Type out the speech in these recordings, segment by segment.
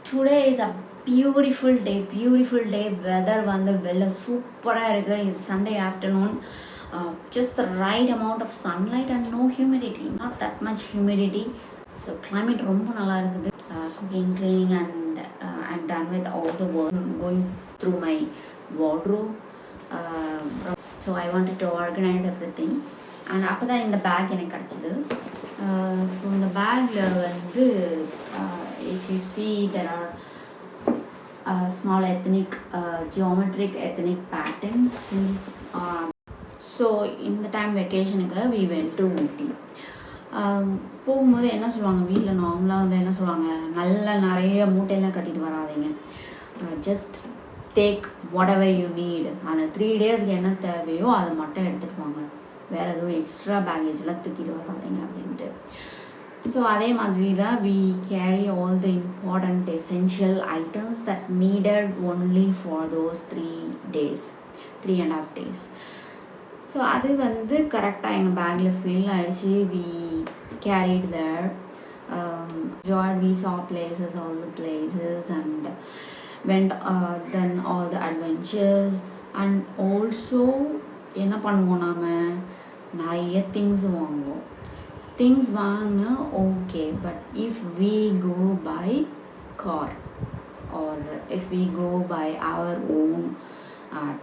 Today is a beautiful day. Weather வந்து வெளில சூப்பராக இருக்குது. It's Sunday afternoon. Just the right amount of sunlight and no humidity, not that much humidity. So climate ரொம்ப நல்லா இருக்குது. Cooking, cleaning and I'm done with all the work. I'm going through my wardrobe. So I wanted to organize everything. And அப்போ தான் இந்த back எனக்கு கிடச்சிது. So இந்த பேக்கில் வந்து if you see there are small ethnic geometric ethnic patterns. So in the time vacationக்கு we went to Ooty. போகும்போது என்ன சொல்லுவாங்க, வீட்டில் நார்மலாக வந்து என்ன சொல்லுவாங்க, நல்ல நிறைய மூட்டையெல்லாம் கட்டிட்டு வராதிங்க, just take whatever you need. அந்த 3 daysக்கு என்ன தேவையோ அதை மட்டும் எடுத்துகிட்டு வாங்க, வேறு எதுவும் எக்ஸ்ட்ரா பேகேஜ்லாம் தூக்கிட்டு வராதிங்க அப்படின்ட்டு. ஸோ அதே மாதிரி தான் we carry all the important essential items that needed only for those 3.5 days. So அது வந்து கரெக்டாக எங்கள் பேக்கில் ஃபில் ஆகிடுச்சு. we carried there. We saw places, all the places, and went then all the adventures. And also என்ன பண்ணுவோம், நாம் நிறைய திங்ஸ் வாங்குவோம். Things வாங்கினா okay, but if we go by car or if we go by our own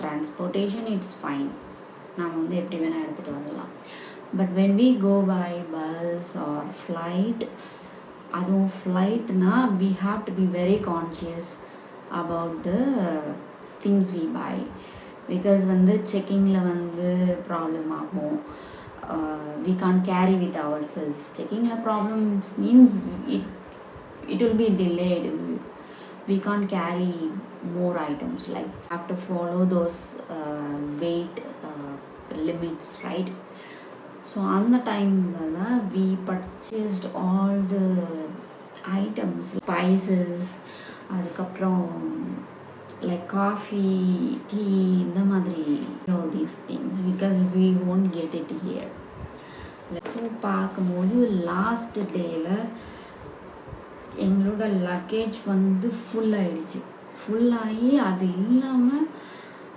transportation, it's fine, நாம் வந்து எப்படி வேணால் எடுத்துகிட்டு வரலாம். But when we go by bus or flight, அதுவும் ஃப்ளைட்னா we have to be very conscious about the things we buy, because வந்து செக்கிங்கில் வந்து problem ஆகும். We can't carry with ourselves. Checking the problems means it will be delayed. We can't carry more items, like have to follow those weight limits, right? So on the time we purchased all the items, spices, அதுக்கப்புறம் like coffee, tea, இந்த மாதிரி all these things, because we won't get it here. So பார்க்கும்போது last டேயில் எங்களோட luggage வந்து full ஆகிடுச்சு. ஃபுல்லாகி அது இல்லாமல்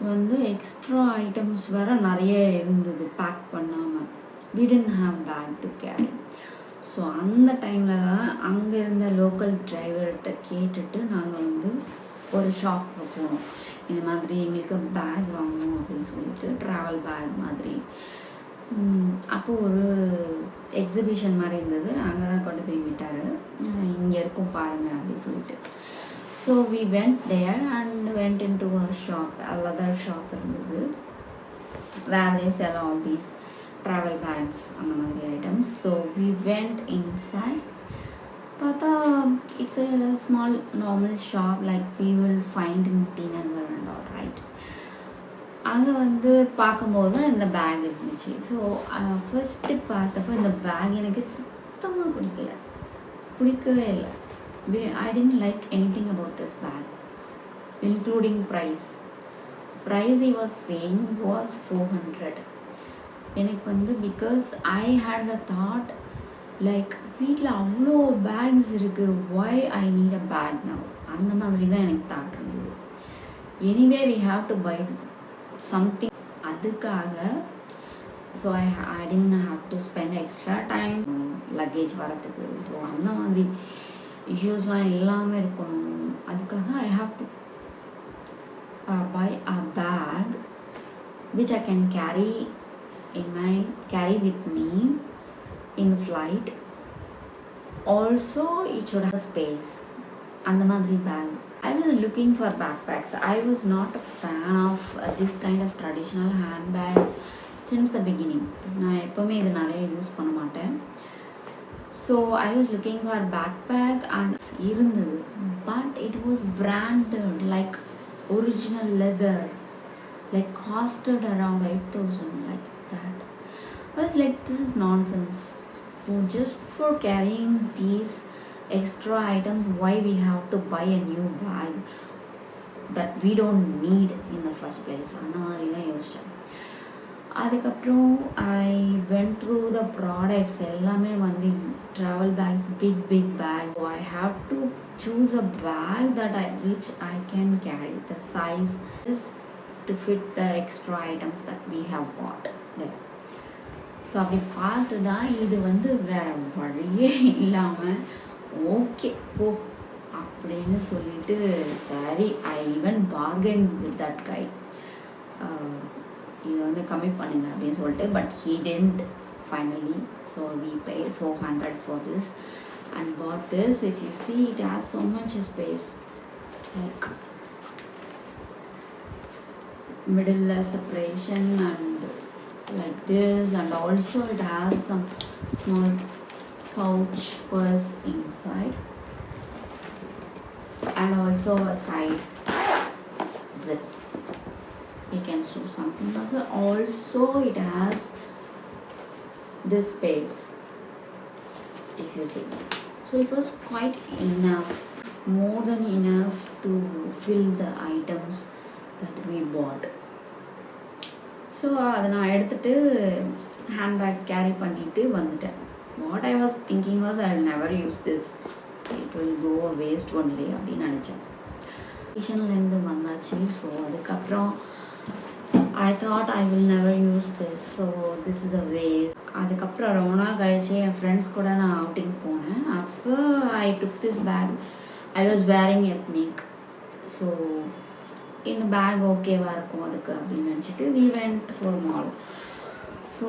வந்து எக்ஸ்ட்ரா ஐட்டம்ஸ் வேறு நிறைய இருந்தது பேக் பண்ணாமல். we didn't have bag to carry. So அந்த டைமில் தான் அங்கே இருந்த லோக்கல் டிரைவர்கிட்ட கேட்டுட்டு நாங்கள் வந்து ஒரு ஷாப்புக்கு போனோம். இந்த மாதிரி எங்களுக்கு பேக் வாங்கணும் அப்படின்னு சொல்லிட்டு, ட்ராவல் பேக் மாதிரி. அப்போது ஒரு எக்ஸிபிஷன் மாதிரி இருந்தது, அங்கே தான் கொண்டு போய் விட்டார். இங்கே இருக்கும் பாருங்கள் அப்படின்னு சொல்லிட்டு. So we went there and went into a shop, a leather shop இருந்தது, where they sell all these travel bags அந்த மாதிரி items. So we went inside. பார்த்தா it's a small normal shop like we will find in T Nagar and all, right? அங்கே வந்து பார்க்கும்போது தான் இந்த back இருந்துச்சு. ஸோ ஃபஸ்ட்டு பார்த்தப்போ இந்த பேக் எனக்கு சுத்தமாக பிடிக்கவே இல்லை. I didn't like anything about this bag, including price. He was saying was 400. எனக்கு வந்து because I had the thought like வீட்டில் அவ்வளோ பேக்ஸ் இருக்குது, why I need a bag now, அந்த மாதிரி தான் எனக்கு தாட் இருந்தது. Anyway we have to buy something, அதுக்காக. So I didn't have to spend extra time luggage வரத்துக்கு. ஸோ அந்த மாதிரி இஷ்யூஸ்லாம் இல்லாமல் இருக்கணும், அதுக்காக I have to buy a bag which I can carry with me in the flight. Also it should have space, அந்த மாதிரி back. I was looking for backpacks. I was not a fan of this kind of traditional handbags since the beginning. நான் எப்போவுமே இது நிறைய use பண்ண மாட்டேன். So I was looking for backpack and இருந்தது, but it was branded like original leather, like costed around 8,000, like that. I was like, this is nonsense. Just for carrying these extra items, why we have to buy a new bag that we don't need in the first place? அந்த மாதிரி தான் யோசித்தேன். அதுக்கப்புறம் I went through the products எல்லாமே வந்து travel bags, big big bags. I have to choose a bag that which I can carry. The size is to fit the extra items that we have bought there. So அப்படி பார்த்து தான் இது வந்து வேற வழியே இல்லாமல் ஓகே போ அப்படின்னு சொல்லிட்டு சரி, I even bargain with that guy. இது வந்து கம்மி பண்ணுங்க அப்படின்னு சொல்லிட்டு, but he didn't finally. So we paid 400 for this and bought this. If you see, it has so much space, like middle separation and like this, and also it has some small pouch purse inside, and also a side zip. You can store something else. Also it has this space, if you see. So it was quite enough, more than enough to fill the items that we bought. So அதை நான் எடுத்துகிட்டு handbag carry பண்ணிவிட்டு வந்துட்டேன். What I was thinking was I will never use this, it will go waste only அப்படின்னு நினச்சேன். கிச்சன்லேருந்து வந்தாச்சு. So அதுக்கப்புறம் I thought I will never use this, so this is a waste. அதுக்கப்புறம் ரொம்ப நாள் கழிச்சு என் ஃப்ரெண்ட்ஸ் கூட நான் அவுட்டிங் போனேன். அப்போ I took this bag. I was wearing ethnic. So இந்த பேக் ஓகேவாக இருக்கும் அதுக்கு அப்படின்னு நினச்சிட்டு we went for mall. So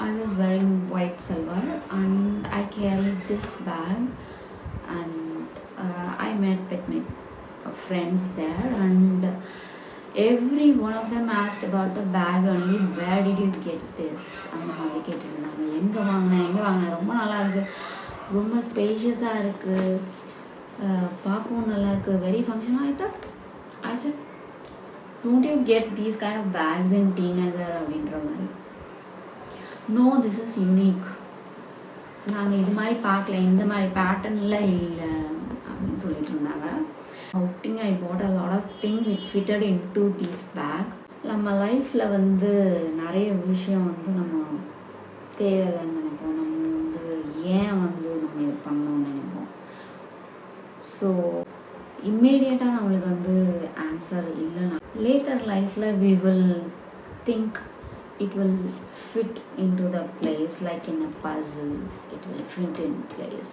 I was wearing white silver and I carried this bag, and I met with my friends there, and every one of them asked about the bag only. Where did you get this? அந்த மாதிரி கேட்டுருந்தாங்க. எங்கே வாங்கினேன், ரொம்ப நல்லா இருக்குது, ரொம்ப ஸ்பேஷியஸாக இருக்குது, பார்க்கவும் நல்லா இருக்குது, வெரி ஃபங்க்ஷனாக. I said, don't you get these kind of bags in T Nagar அப்படின்ற மாதிரி. No, this is unique, நாங்கள் இது மாதிரி பார்க்கல, இந்த மாதிரி பேட்டர்னில் இல்லை அப்படின்னு சொல்லிட்டு இருந்தாங்க. Outing I bought a lot of things, it fitted into this bag. நம்ம லைஃப்பில் வந்து நிறைய விஷயம் வந்து நம்ம தேவையில்லைன்னு நினைப்போம், நம்ம வந்து ஏன் வந்து நம்ம இது பண்ணணும்னு நினைப்போம். ஸோ இம்மீடியட்டாக நம்மளுக்கு வந்து ஆன்சர் இல்லைன்னா லேட்டர் லைஃப்பில் we will think it will fit into the place, like in a puzzle, it will fit in place.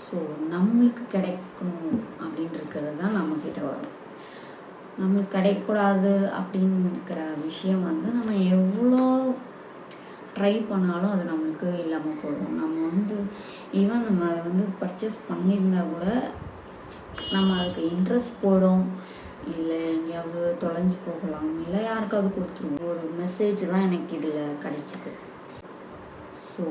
So நம்மளுக்கு கிடைக்கணும் அப்படின்னு இருக்கிறது தான் நம்மக்கிட்ட வரும். நம்மளுக்கு கிடைக்கக்கூடாது அப்படின்னு இருக்கிற விஷயம் வந்து நம்ம எவ்வளோ ட்ரை பண்ணாலும் அது நம்மளுக்கு இல்லாமல் போயிடும். நம்ம வந்து ஈவன் நம்ம அதை வந்து பர்ச்சேஸ் பண்ணியிருந்தா கூட நம்ம அதுக்கு இன்ட்ரெஸ்ட் போடும், இல்லை எங்கேயாவது தொலைஞ்சு போகலாம், இல்லை யாருக்காவது கொடுத்துருவோம். ஒரு மெசேஜ் தான் எனக்கு இதில் கிடைச்சிது. ஸோ